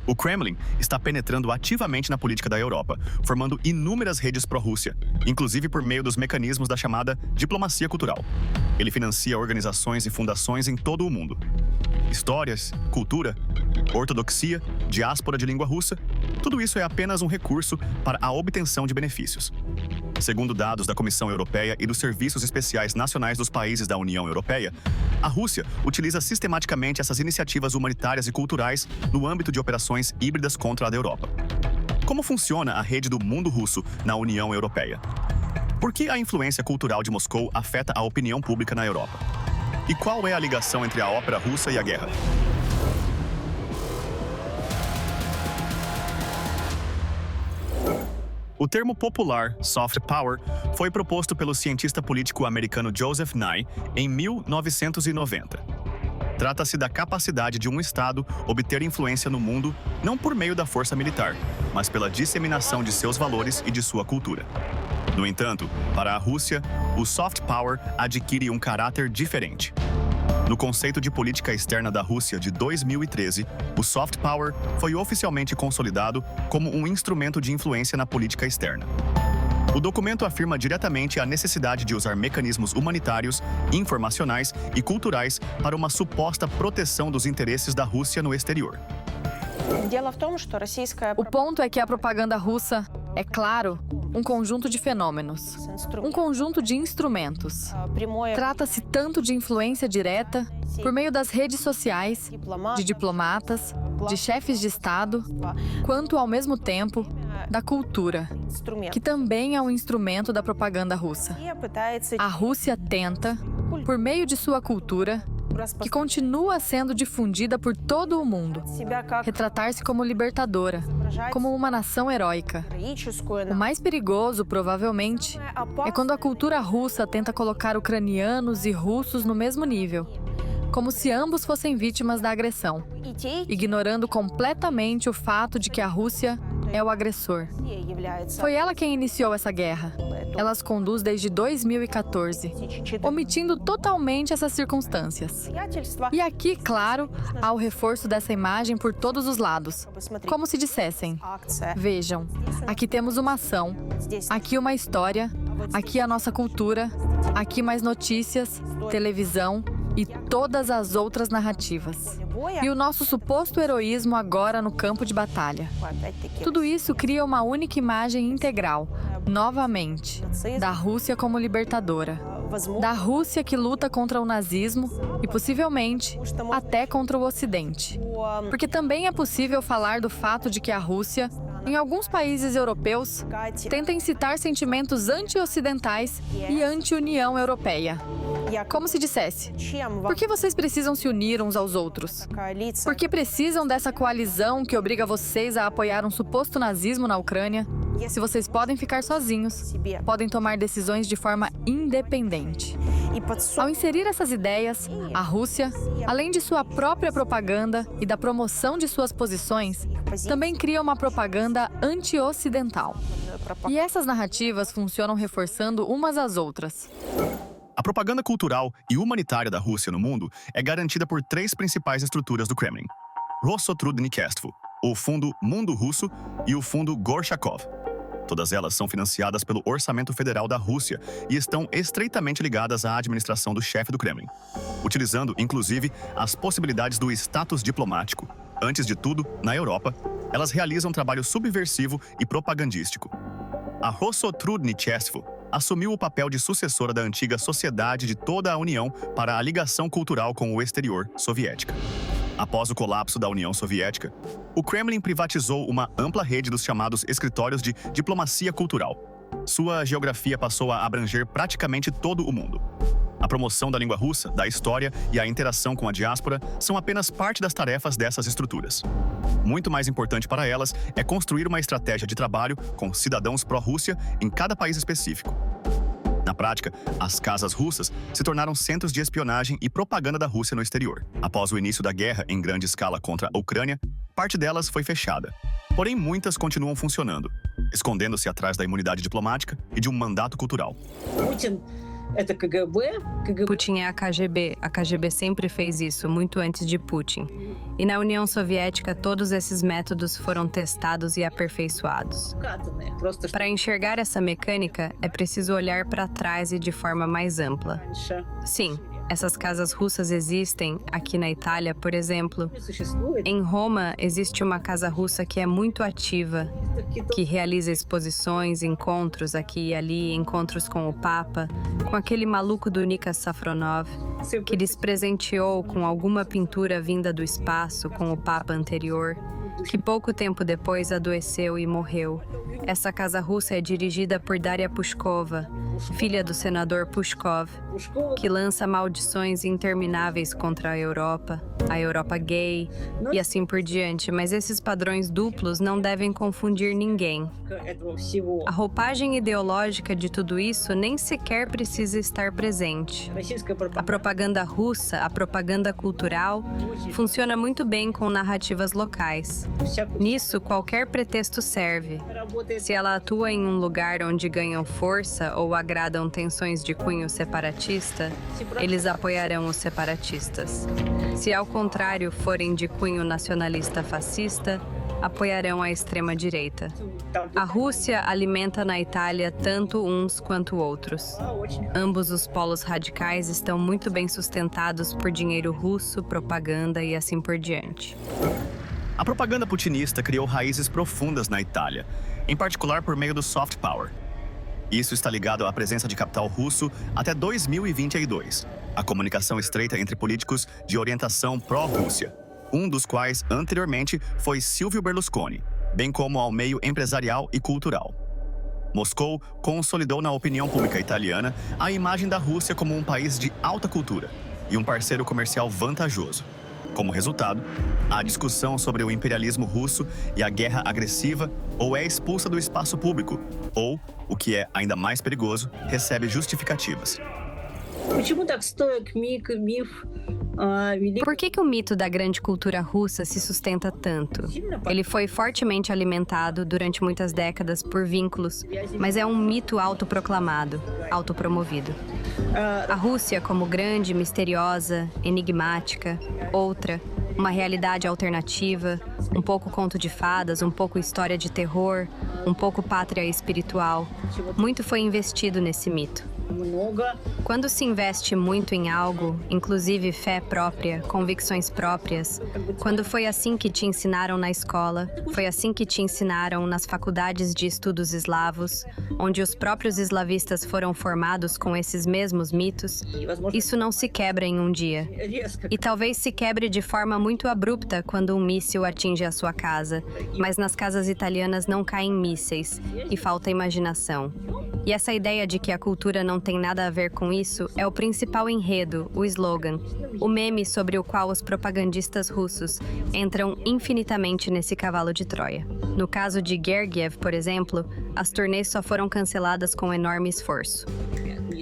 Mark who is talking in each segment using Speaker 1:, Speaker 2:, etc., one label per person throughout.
Speaker 1: O Kremlin está penetrando ativamente na política da Europa, formando inúmeras redes pró-Rússia, inclusive por meio dos mecanismos da chamada diplomacia cultural. Ele financia organizações e fundações em todo o mundo. Histórias, cultura, ortodoxia, diáspora de língua russa, tudo isso é apenas um recurso para a obtenção de benefícios. Segundo dados da Comissão Europeia e dos Serviços Especiais Nacionais dos países da União Europeia, a Rússia utiliza sistematicamente essas iniciativas humanitárias e culturais no âmbito de operações híbridas contra a da Europa. Como funciona a rede do mundo russo na União Europeia? Por que a influência cultural de Moscou afeta a opinião pública na Europa? E qual é a ligação entre a ópera russa e a guerra? O termo popular soft power foi proposto pelo cientista político americano Joseph Nye em 1990. Trata-se da capacidade de um Estado obter influência no mundo não por meio da força militar, mas pela disseminação de seus valores e de sua cultura. No entanto, para a Rússia, o soft power adquire um caráter diferente. No conceito de política externa da Rússia de 2013, o soft power foi oficialmente consolidado como um instrumento de influência na política externa. O documento afirma diretamente a necessidade de usar mecanismos humanitários, informacionais e culturais para uma suposta proteção dos interesses da Rússia no exterior.
Speaker 2: O ponto é que a propaganda russa é, claro, um conjunto de fenômenos, um conjunto de instrumentos. Trata-se tanto de influência direta, por meio das redes sociais, de diplomatas, de chefes de Estado, quanto, ao mesmo tempo, da cultura, que também é um instrumento da propaganda russa. A Rússia tenta, por meio de sua cultura, que continua sendo difundida por todo o mundo, retratar-se como libertadora, como uma nação heróica. O mais perigoso, provavelmente, é quando a cultura russa tenta colocar ucranianos e russos no mesmo nível, como se ambos fossem vítimas da agressão, ignorando completamente o fato de que a Rússia é o agressor. Foi ela quem iniciou essa guerra. Ela as conduz desde 2014, omitindo totalmente essas circunstâncias. E aqui, claro, há o reforço dessa imagem por todos os lados, como se dissessem: vejam, aqui temos uma ação, aqui uma história, aqui a nossa cultura, aqui mais notícias, televisão e todas as outras narrativas. E o nosso suposto heroísmo agora no campo de batalha. Tudo isso cria uma única imagem integral, novamente, da Rússia como libertadora. Da Rússia que luta contra o nazismo e, possivelmente, até contra o Ocidente. Porque também é possível falar do fato de que a Rússia, em alguns países europeus, tenta incitar sentimentos anti-ocidentais e anti-União Europeia. Como se dissesse: por que vocês precisam se unir uns aos outros? Por que precisam dessa coalizão que obriga vocês a apoiar um suposto nazismo na Ucrânia? Se vocês podem ficar sozinhos, podem tomar decisões de forma independente. Ao inserir essas ideias, a Rússia, além de sua própria propaganda e da promoção de suas posições, também cria uma propaganda anti-ocidental. E essas narrativas funcionam reforçando umas às outras.
Speaker 1: A propaganda cultural e humanitária da Rússia no mundo é garantida por três principais estruturas do Kremlin: Rossotrudnichestvo, o Fundo Mundo Russo e o Fundo Gorchakov. Todas elas são financiadas pelo Orçamento Federal da Rússia e estão estreitamente ligadas à administração do chefe do Kremlin, utilizando, inclusive, as possibilidades do status diplomático. Antes de tudo, na Europa, elas realizam trabalho subversivo e propagandístico. A Rossotrudnichestvo assumiu o papel de sucessora da antiga Sociedade de toda a União para a ligação cultural com o exterior soviética. Após o colapso da União Soviética, o Kremlin privatizou uma ampla rede dos chamados escritórios de diplomacia cultural. Sua geografia passou a abranger praticamente todo o mundo. A promoção da língua russa, da história e a interação com a diáspora são apenas parte das tarefas dessas estruturas. Muito mais importante para elas é construir uma estratégia de trabalho com cidadãos pró-Rússia em cada país específico. Na prática, as casas russas se tornaram centros de espionagem e propaganda da Rússia no exterior. Após o início da guerra em grande escala contra a Ucrânia, parte delas foi fechada. Porém, muitas continuam funcionando, escondendo-se atrás da imunidade diplomática e de um mandato cultural.
Speaker 3: Putin é a KGB. A KGB sempre fez isso, muito antes de Putin. E na União Soviética, todos esses métodos foram testados e aperfeiçoados. Para enxergar essa mecânica, é preciso olhar para trás e de forma mais ampla. Sim, essas casas russas existem aqui na Itália, por exemplo. Em Roma, existe uma casa russa que é muito ativa, que realiza exposições, encontros aqui e ali, encontros com o Papa, com aquele maluco do Nikas Safronov, que lhes presenteou com alguma pintura vinda do espaço com o Papa anterior, que pouco tempo depois adoeceu e morreu. Essa casa russa é dirigida por Daria Pushkova, filha do senador Pushkov, que lança maldições intermináveis contra a Europa gay e assim por diante, mas esses padrões duplos não devem confundir ninguém. A roupagem ideológica de tudo isso nem sequer precisa estar presente. A propaganda russa, a propaganda cultural, funciona muito bem com narrativas locais. Nisso, qualquer pretexto serve. Se ela atua em um lugar onde ganham força ou agradam tensões de cunho separatista, eles apoiarão os separatistas. Se ao contrário forem de cunho nacionalista fascista, apoiarão a extrema-direita. A Rússia alimenta na Itália tanto uns quanto outros. Ambos os polos radicais estão muito bem sustentados por dinheiro russo, propaganda e assim por diante.
Speaker 1: A propaganda putinista criou raízes profundas na Itália, em particular por meio do soft power. Isso está ligado à presença de capital russo até 2022, a comunicação estreita entre políticos de orientação pró-Rússia, um dos quais, anteriormente, foi Silvio Berlusconi, bem como ao meio empresarial e cultural. Moscou consolidou na opinião pública italiana a imagem da Rússia como um país de alta cultura e um parceiro comercial vantajoso. Como resultado, a discussão sobre o imperialismo russo e a guerra agressiva ou é expulsa do espaço público, ou, o que é ainda mais perigoso, recebe justificativas.
Speaker 3: Por que o mito da grande cultura russa se sustenta tanto? Ele foi fortemente alimentado durante muitas décadas por vínculos, mas é um mito autoproclamado, autopromovido. A Rússia como grande, misteriosa, enigmática, outra, uma realidade alternativa, um pouco conto de fadas, um pouco história de terror, um pouco pátria espiritual. Muito foi investido nesse mito. Quando se investe muito em algo, inclusive fé própria, convicções próprias, quando foi assim que te ensinaram na escola, foi assim que te ensinaram nas faculdades de estudos eslavos, onde os próprios eslavistas foram formados com esses mesmos mitos, isso não se quebra em um dia. E talvez se quebre de forma muito abrupta quando um míssil atinge a sua casa, mas nas casas italianas não caem mísseis e falta imaginação. E essa ideia de que a cultura não tem nada a ver com isso é o principal enredo, o slogan, o meme sobre o qual os propagandistas russos entram infinitamente nesse cavalo de Troia. No caso de Gergiev, por exemplo, as turnês só foram canceladas com enorme esforço.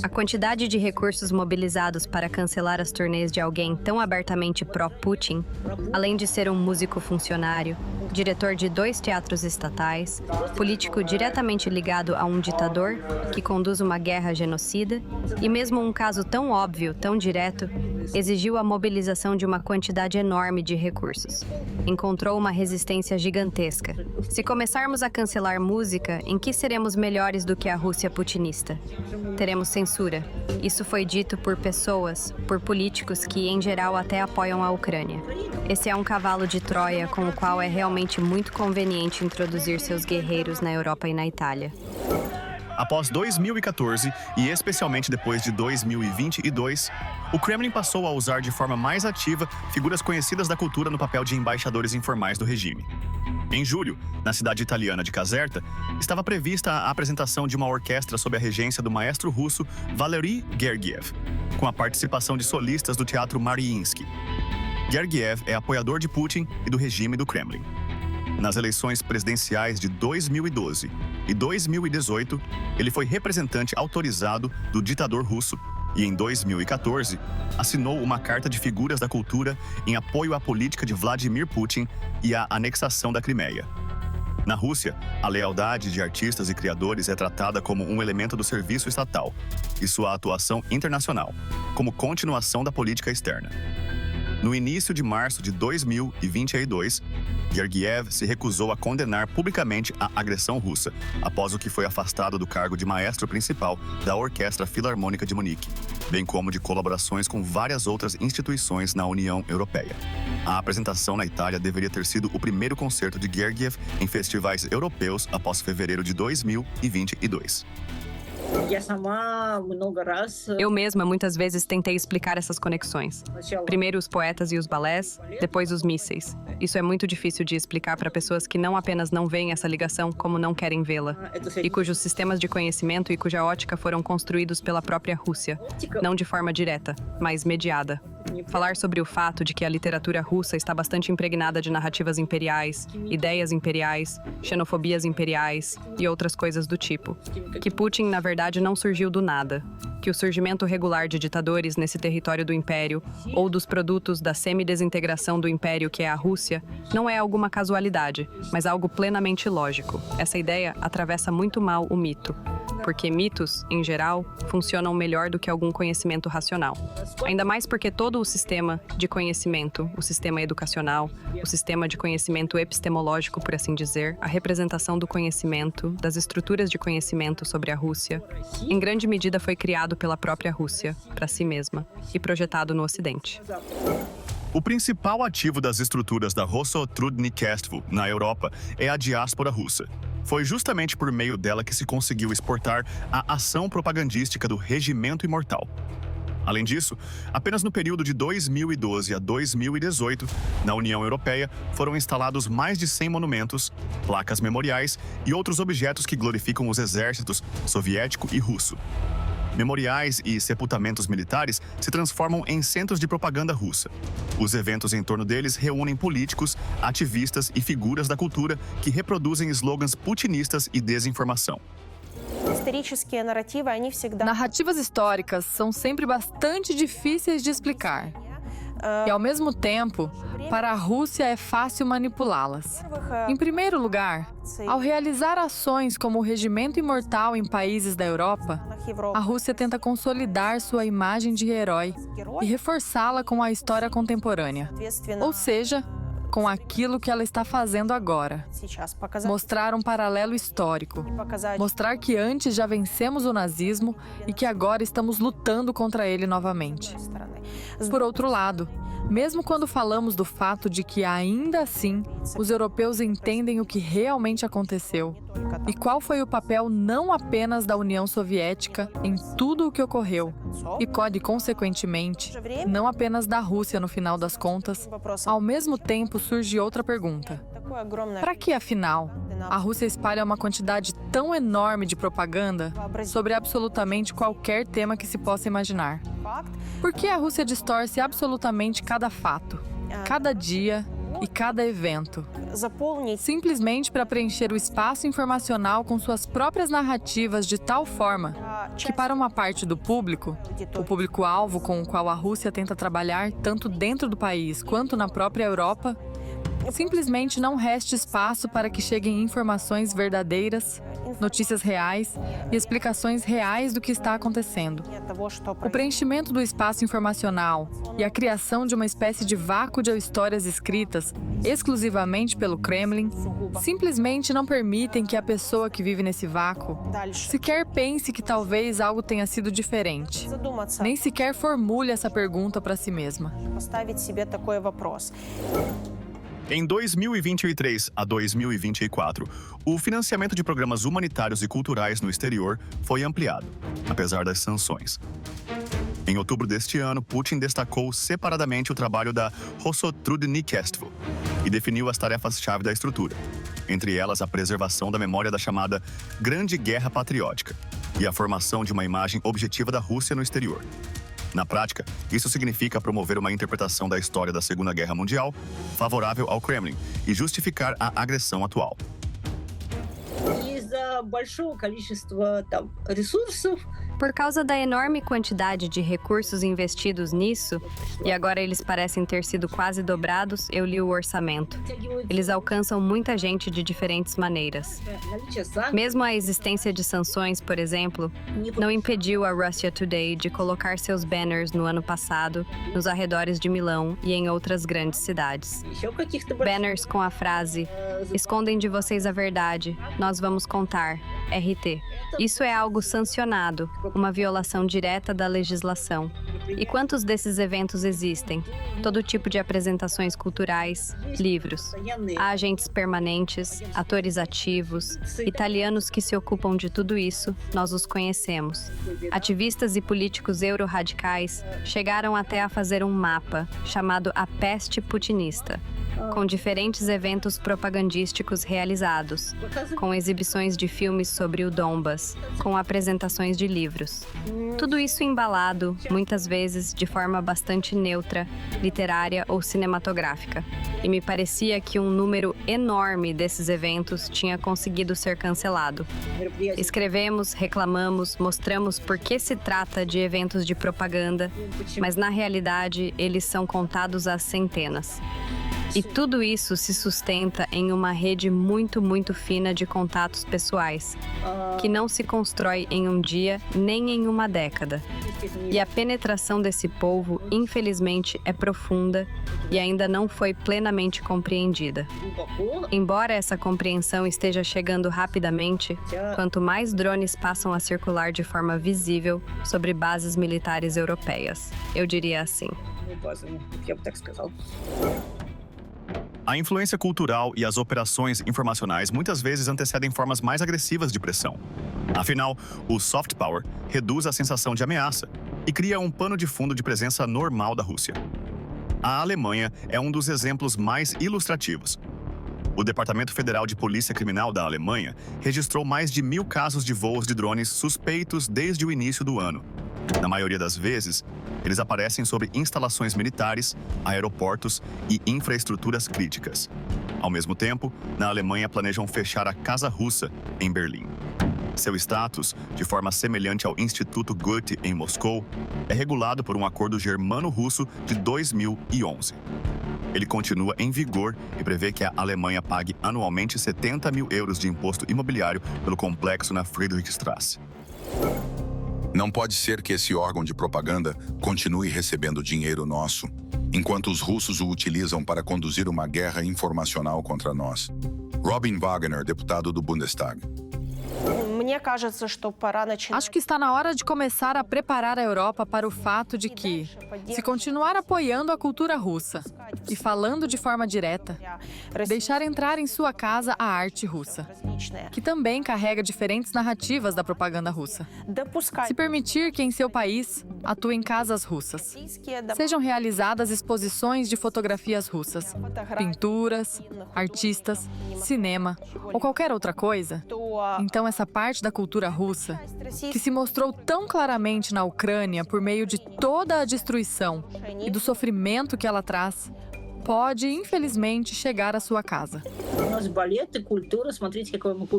Speaker 3: A quantidade de recursos mobilizados para cancelar as turnês de alguém tão abertamente pró-Putin, além de ser um músico funcionário, diretor de 2 teatros estatais, político diretamente ligado a um ditador que conduz uma guerra genocida, e mesmo um caso tão óbvio, tão direto, exigiu a mobilização de uma quantidade enorme de recursos. Encontrou uma resistência gigantesca. Se começarmos a cancelar música, em que seremos melhores do que a Rússia putinista? Teremos censura. Isso foi dito por pessoas, por políticos que, em geral, até apoiam a Ucrânia. Esse é um cavalo de Troia com o qual é realmente muito conveniente introduzir seus guerreiros na Europa e na Itália.
Speaker 1: Após 2014, e especialmente depois de 2022, o Kremlin passou a usar de forma mais ativa figuras conhecidas da cultura no papel de embaixadores informais do regime. Em julho, na cidade italiana de Caserta, estava prevista a apresentação de uma orquestra sob a regência do maestro russo Valery Gergiev, com a participação de solistas do Teatro Mariinsky. Gergiev é apoiador de Putin e do regime do Kremlin. Nas eleições presidenciais de 2012 e 2018, ele foi representante autorizado do ditador russo e, em 2014, assinou uma carta de figuras da cultura em apoio à política de Vladimir Putin e à anexação da Crimeia. Na Rússia, a lealdade de artistas e criadores é tratada como um elemento do serviço estatal e sua atuação internacional, como continuação da política externa. No início de março de 2022, Gergiev se recusou a condenar publicamente a agressão russa, após o que foi afastado do cargo de maestro principal da Orquestra Filarmônica de Munique, bem como de colaborações com várias outras instituições na União Europeia. A apresentação na Itália deveria ter sido o primeiro concerto de Gergiev em festivais europeus após fevereiro de 2022.
Speaker 3: Eu mesma muitas vezes tentei explicar essas conexões. Primeiro os poetas e os balés, depois os mísseis. Isso é muito difícil de explicar para pessoas que não apenas não veem essa ligação, como não querem vê-la, e cujos sistemas de conhecimento e cuja ótica foram construídos pela própria Rússia, não de forma direta, mas mediada. Falar sobre o fato de que a literatura russa está bastante impregnada de narrativas imperiais, ideias imperiais, xenofobias imperiais e outras coisas do tipo. Que Putin, na verdade, não surgiu do nada. Que o surgimento regular de ditadores nesse território do Império, ou dos produtos da semi-desintegração do Império que é a Rússia, não é alguma casualidade, mas algo plenamente lógico. Essa ideia atravessa muito mal o mito, porque mitos, em geral, funcionam melhor do que algum conhecimento racional. Ainda mais porque todo o sistema de conhecimento, o sistema educacional, o sistema de conhecimento epistemológico, por assim dizer, a representação do conhecimento, das estruturas de conhecimento sobre a Rússia, em grande medida foi criado pela própria Rússia, para si mesma, e projetado no Ocidente.
Speaker 1: O principal ativo das estruturas da Rossotrudnichestvo na Europa é a diáspora russa. Foi justamente por meio dela que se conseguiu exportar a ação propagandística do Regimento Imortal. Além disso, apenas no período de 2012 a 2018, na União Europeia, foram instalados mais de 100 monumentos, placas memoriais e outros objetos que glorificam os exércitos soviético e russo. Memoriais e sepultamentos militares se transformam em centros de propaganda russa. Os eventos em torno deles reúnem políticos, ativistas e figuras da cultura que reproduzem slogans putinistas e desinformação.
Speaker 2: Narrativas históricas são sempre bastante difíceis de explicar. E, ao mesmo tempo, para a Rússia é fácil manipulá-las. Em primeiro lugar, ao realizar ações como o Regimento Imortal em países da Europa, a Rússia tenta consolidar sua imagem de herói e reforçá-la com a história contemporânea. Ou seja, com aquilo que ela está fazendo agora. Mostrar um paralelo histórico. Mostrar que antes já vencemos o nazismo e que agora estamos lutando contra ele novamente. Por outro lado, mesmo quando falamos do fato de que, ainda assim, os europeus entendem o que realmente aconteceu e qual foi o papel não apenas da União Soviética em tudo o que ocorreu, e, consequentemente, não apenas da Rússia no final das contas, ao mesmo tempo surge outra pergunta. Para que, afinal, a Rússia espalha uma quantidade tão enorme de propaganda sobre absolutamente qualquer tema que se possa imaginar? Por que a Rússia distorce absolutamente cada fato, cada dia e cada evento? Simplesmente para preencher o espaço informacional com suas próprias narrativas de tal forma que, para uma parte do público, o público-alvo com o qual a Rússia tenta trabalhar tanto dentro do país quanto na própria Europa, simplesmente não reste espaço para que cheguem informações verdadeiras, notícias reais e explicações reais do que está acontecendo. O preenchimento do espaço informacional e a criação de uma espécie de vácuo de histórias escritas exclusivamente pelo Kremlin simplesmente não permitem que a pessoa que vive nesse vácuo sequer pense que talvez algo tenha sido diferente, nem sequer formule essa pergunta para si mesma.
Speaker 1: Em 2023 a 2024, o financiamento de programas humanitários e culturais no exterior foi ampliado, apesar das sanções. Em outubro deste ano, Putin destacou separadamente o trabalho da Rossotrudnichestvo e definiu as tarefas-chave da estrutura, entre elas a preservação da memória da chamada Grande Guerra Patriótica e a formação de uma imagem objetiva da Rússia no exterior. Na prática, isso significa promover uma interpretação da história da Segunda Guerra Mundial favorável ao Kremlin e justificar a agressão atual.
Speaker 3: Por causa da enorme quantidade de recursos investidos nisso, e agora eles parecem ter sido quase dobrados, eu li o orçamento. Eles alcançam muita gente de diferentes maneiras. Mesmo a existência de sanções, por exemplo, não impediu a Russia Today de colocar seus banners no ano passado nos arredores de Milão e em outras grandes cidades. Banners com a frase: "Escondem de vocês a verdade, nós vamos contar, RT". Isso é algo sancionado, uma violação direta da legislação. E quantos desses eventos existem? Todo tipo de apresentações culturais, livros. Há agentes permanentes, atores ativos, italianos que se ocupam de tudo isso, nós os conhecemos. Ativistas e políticos euro-radicais chegaram até a fazer um mapa, chamado A Peste Putinista, com diferentes eventos propagandísticos realizados, com exibições de filmes sobre o Donbas, com apresentações de livros. Tudo isso embalado, muitas vezes, de forma bastante neutra, literária ou cinematográfica. E me parecia que um número enorme desses eventos tinha conseguido ser cancelado. Escrevemos, reclamamos, mostramos por que se trata de eventos de propaganda, mas na realidade eles são contados às centenas. E tudo isso se sustenta em uma rede muito, muito fina de contatos pessoais, que não se constrói em um dia nem em uma década. E a penetração desse povo, infelizmente, é profunda e ainda não foi plenamente compreendida. Embora essa compreensão esteja chegando rapidamente, quanto mais drones passam a circular de forma visível sobre bases militares europeias. Eu diria assim.
Speaker 1: A influência cultural e as operações informacionais muitas vezes antecedem formas mais agressivas de pressão. Afinal, o soft power reduz a sensação de ameaça e cria um pano de fundo de presença normal da Rússia. A Alemanha é um dos exemplos mais ilustrativos. O Departamento Federal de Polícia Criminal da Alemanha registrou mais de 1.000 casos de voos de drones suspeitos desde o início do ano. Na maioria das vezes, eles aparecem sobre instalações militares, aeroportos e infraestruturas críticas. Ao mesmo tempo, na Alemanha planejam fechar a Casa Russa, em Berlim. Seu status, de forma semelhante ao Instituto Goethe em Moscou, é regulado por um acordo germano-russo de 2011. Ele continua em vigor e prevê que a Alemanha pague anualmente 70 mil euros de imposto imobiliário pelo complexo na Friedrichstraße.
Speaker 4: Não pode ser que esse órgão de propaganda continue recebendo dinheiro nosso, enquanto os russos o utilizam para conduzir uma guerra informacional contra nós. Robin Wagner, deputado do Bundestag.
Speaker 2: Acho que está na hora de começar a preparar a Europa para o fato de que, se continuar apoiando a cultura russa e falando de forma direta, deixar entrar em sua casa a arte russa, que também carrega diferentes narrativas da propaganda russa. Se permitir que em seu país atuem casas russas, sejam realizadas exposições de fotografias russas, pinturas, artistas, cinema ou qualquer outra coisa, então essa parte da cultura russa, que se mostrou tão claramente na Ucrânia por meio de toda a destruição e do sofrimento que ela traz, pode, infelizmente, chegar à sua casa.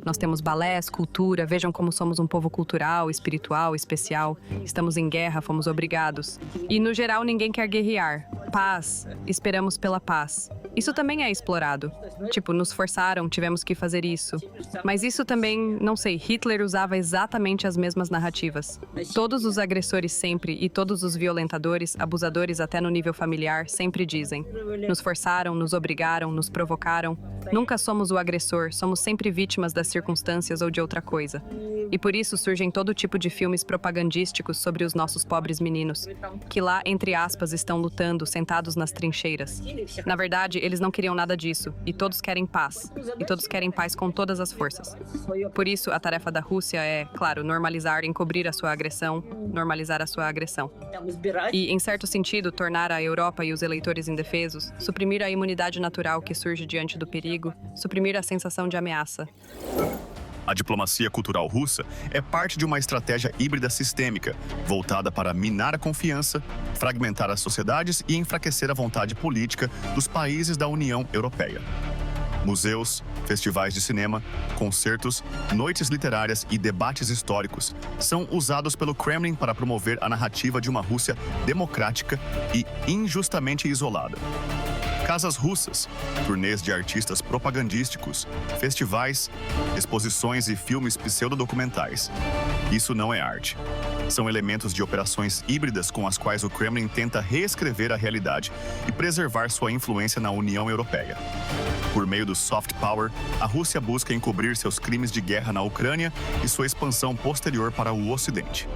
Speaker 3: Nós temos balés, cultura, vejam como somos um povo cultural, espiritual, especial. Estamos em guerra, fomos obrigados. E, no geral, ninguém quer guerrear. Paz, esperamos pela paz. Isso também é explorado. Tipo, nos forçaram, tivemos que fazer isso. Mas isso também, não sei, Hitler usava exatamente as mesmas narrativas. Todos os agressores sempre, e todos os violentadores, abusadores até no nível familiar, sempre dizem: nos forçaram, nos obrigaram, nos provocaram. Nunca somos o agressor, somos sempre vítimas das circunstâncias ou de outra coisa. E por isso surgem todo tipo de filmes propagandísticos sobre os nossos pobres meninos, que lá, entre aspas, estão lutando, sentados nas trincheiras. Na verdade, eles não queriam nada disso, e todos querem paz. E todos querem paz com todas as forças. Por isso, a tarefa da Rússia é, claro, normalizar, encobrir a sua agressão, normalizar a sua agressão. E, em certo sentido, tornar a Europa e os eleitores indefesos, suprimir a imunidade natural que surge diante do perigo, suprimir a sensação de ameaça.
Speaker 1: A diplomacia cultural russa é parte de uma estratégia híbrida sistêmica, voltada para minar a confiança, fragmentar as sociedades e enfraquecer a vontade política dos países da União Europeia. Museus, festivais de cinema, concertos, noites literárias e debates históricos são usados pelo Kremlin para promover a narrativa de uma Rússia democrática e injustamente isolada. Casas russas, turnês de artistas propagandísticos, festivais, exposições e filmes pseudodocumentais. Isso não é arte. São elementos de operações híbridas com as quais o Kremlin tenta reescrever a realidade e preservar sua influência na União Europeia. Por meio do soft power, a Rússia busca encobrir seus crimes de guerra na Ucrânia e sua expansão posterior para o Ocidente.